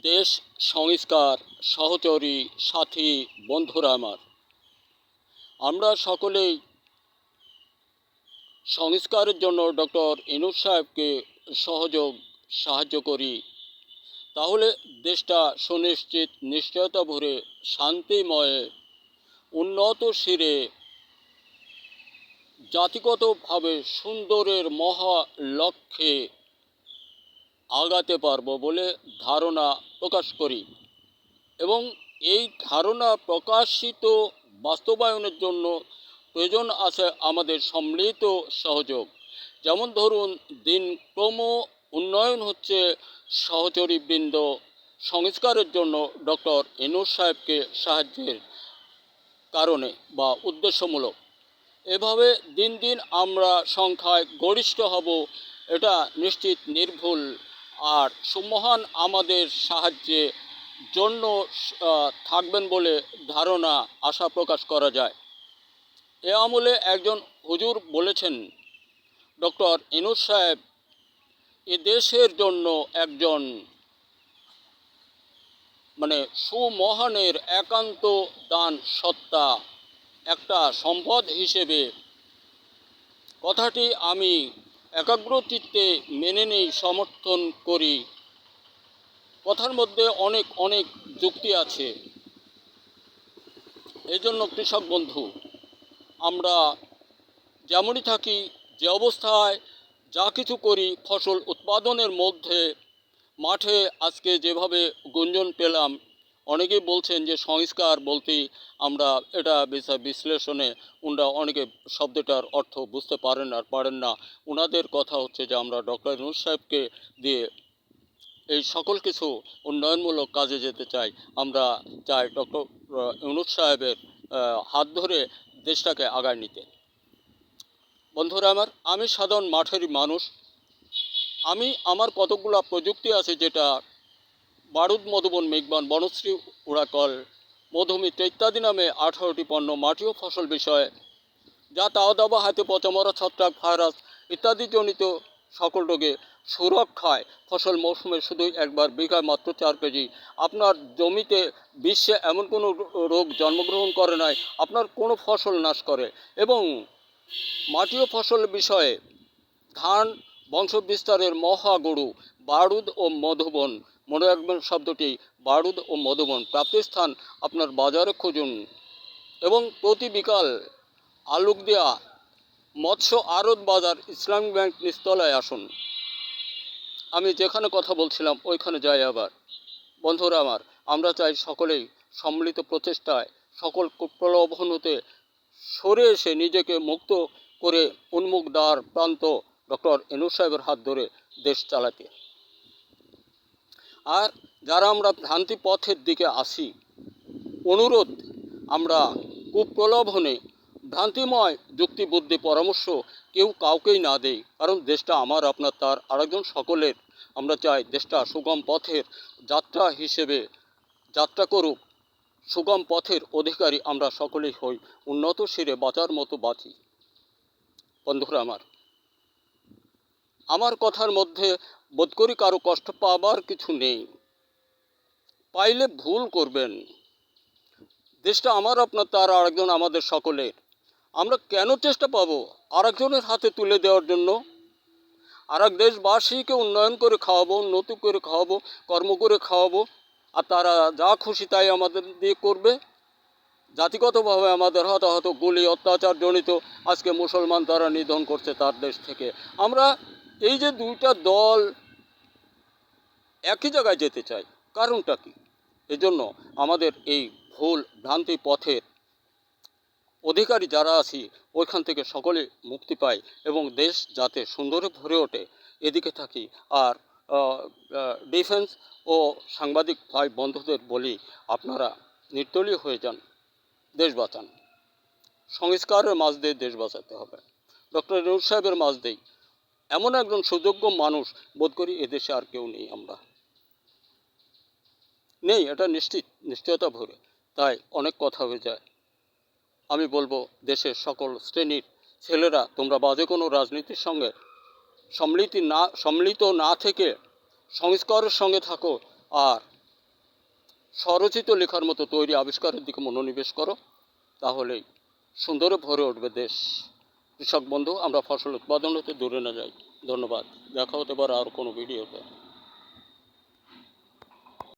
দেশ সংস্কার সহচরী সাথী বন্ধুরা আমার, আমরা সকলেই সংস্কারের জন্য ডক্টর ইউনূস সাহেবকে সাহায্য করি। তাহলে দেশটা সুনিশ্চিত নিশ্চয়তা ভরে শান্তিময়ে উন্নত শিরে জাতিগতভাবে সুন্দরের মহা লক্ষ্যে আগাতে পারব বলে ধারণা প্রকাশ করি এবং এই ধারণা প্রকাশিত বাস্তবায়নের জন্য প্রয়োজন আছে আমাদের সম্মিলিত সহযোগ। যেমন ধরুন, দিনক্রম উন্নয়ন হচ্ছে সহচরীবৃন্দ সংস্কারের জন্য ডক্টর ইউনূস সাহেবকে সাহায্যের কারণে বা উদ্দেশ্যমূলক। এভাবে দিন দিন আমরা সংখ্যায় গরিষ্ঠ হব, এটা নিশ্চিত নির্ভুল। আর সুমহান আমাদের সাহায্যে জন্য থাকবেন বলে ধারণা আশা প্রকাশ করা যায়। এ আমলে একজন হুজুর বলেছেন, ডক্টর ইউনূস সাহেব এ দেশের জন্য একজন সুমহানের একান্ত দান সত্তা, একটা সম্পদ হিসেবে। কথাটি আমি একাগ্রচিত্তে মেনে নেই, সমর্থন করি। কথার মধ্যে অনেক অনেক যুক্তি আছে। এই জন্য কৃষক বন্ধু, আমরা যেমনই থাকি, যে অবস্থায় যা কিছু করি, ফসল উৎপাদনের মধ্যে মাঠে আজকে যেভাবে গুঞ্জন পেলাম, অনেকেই বলছেন যে সংস্কার বলতেই আমরা এটা বিশ্লেষণে অনেকে শব্দটার অর্থ বুঝতে পারেন না। ওনাদের কথা হচ্ছে যে আমরা ডক্টর ইউনূস সাহেবকে দিয়ে এই সকল কিছু উন্নয়নমূলক কাজে যেতে চাই। আমরা চাই ডক্টর ইউনূস সাহেবের হাত ধরে দেশটাকে আগায় নিতে। বন্ধুরা আমার, আমি সাধারণ মাঠেরই মানুষ। আমার কতগুলো প্রযুক্তি আছে, যেটা বারুদ, মধুবন, মেঘবান, বনশ্রী, উড়াকল, মধুমিত্র ইত্যাদি নামে 18টি পণ্য মাটি ও ফসল বিষয়ে, যা তাওয়া দাবা, হাতে পচামরা, ছত্রাক, ভাইরাস ইত্যাদি জনিত সকল রোগে সুরক্ষায় ফসল মৌসুমে শুধুই একবার বিঘায় মাত্র 4 কেজি। আপনার জমিতে বিশ্বে এমন কোনো রোগ জন্মগ্রহণ করে নাই আপনার কোনো ফসল নাশ করে। এবং মাটি ও ফসল বিষয়ে ধান বংশবিস্তারের মহাগুরু বারুদ ও মধুবন, মনে রাখবেন শব্দটি, বারুদ ও মধুবন। প্রাপ্তিস্থান আপনার বাজারে খুঁজুন এবং প্রতি বিকাল আলুকদিয়া মৎস্য আড়ত বাজার ইসলামিক ব্যাংক নিচতলায় আসুন। আমি যেখানে কথা বলছিলাম ওইখানে যাই আবার। বন্ধুরা আমার, আমরা চাই সকলেই সম্মিলিত প্রচেষ্টায় সকল কুপ্রলোভন হতে সরে এসে নিজেকে মুক্ত করে উন্মুখ দ্বার প্রান্ত ডক্টর ইউনূস সাহেবের হাত ধরে দেশ চালাতে। আর যারা আমরা ভ্রান্তি পথের দিকে আসি, অনুরোধ, আমরা কুপ্রলোভনে ভ্রান্তিময় যুক্তি বুদ্ধি পরামর্শ কেউ কাউকেই না দেই, কারণ দেশটা আমার, আপনার, তার, আরেকজন, সকলের। আমরা চাই দেশটা সুগম পথের যাত্রা হিসেবে যাত্রা করুক। সুগম পথের অধিকারী আমরা সকলেই হই, উন্নত শিরে বাঁচার মতো বাঁচি। বন্ধুরা আমার কথার মধ্যে বোধ করি কারো কষ্ট পাবার কিছু নেই। পাইলে ভুল করবেন। দেশটা আমার, আপনার, তার, আরেকজন, আমাদের সকলের। আমরা কেন চেষ্টা পাবো আরেকজনের হাতে তুলে দেওয়ার জন্য? আরেক দেশবাসীকে উন্নয়ন করে খাওয়াবো, উন্নতি করে খাওয়াবো, কর্ম করে খাওয়াবো, আর তারা যা খুশি তাই আমাদের দিয়ে করবে। জাতিগতভাবে আমাদের হতাহত, গুলি, অত্যাচার জনিত আজকে মুসলমান তারা নিধন করছে তার দেশ থেকে। আমরা এই যে দুইটা দল একই জায়গায় যেতে চাই, কারণটা কি? এজন্য আমাদের এই ভুল ভ্রান্তি পথের অধিকারী যারা আছি ওইখান থেকে সকলে মুক্তি পাই এবং দেশ যাতে সুন্দরে ভরে ওঠে, এদিকে থাকি। আর ডিফেন্স ও সাংবাদিক ভাই বন্ধুদের বলি, আপনারা নির্দলীয় হয়ে যান, দেশ বাঁচান। সংস্কারের মাঝ দিয়ে দেশ বাঁচাতে হবে। ডক্টর ইউনূস সাহেবের মাঝ দিয়েই এমন একজন সুযোগ্য মানুষ বোধ করি এদেশে আর কেউ নেই, আমরা নেই, এটা নিশ্চয়তা ভরে। তাই অনেক কথা হয়ে যায়। আমি বলবো, দেশের সকল শ্রেণীর ছেলেরা, তোমরা বাজে কোনো রাজনীতির সঙ্গে সম্মিলিত না থেকে সংস্কারের সঙ্গে থাকো। আর স্বরচিত লেখার মতো তৈরি আবিষ্কারের দিকে মনোনিবেশ করো, তাহলেই সুন্দরে ভরে উঠবে দেশ। কৃষক বন্ধু, আমরা ফসল উৎপাদন হতে দূরে না যাই। ধন্যবাদ। দেখা হতে পারে আর কোনো ভিডিওতে।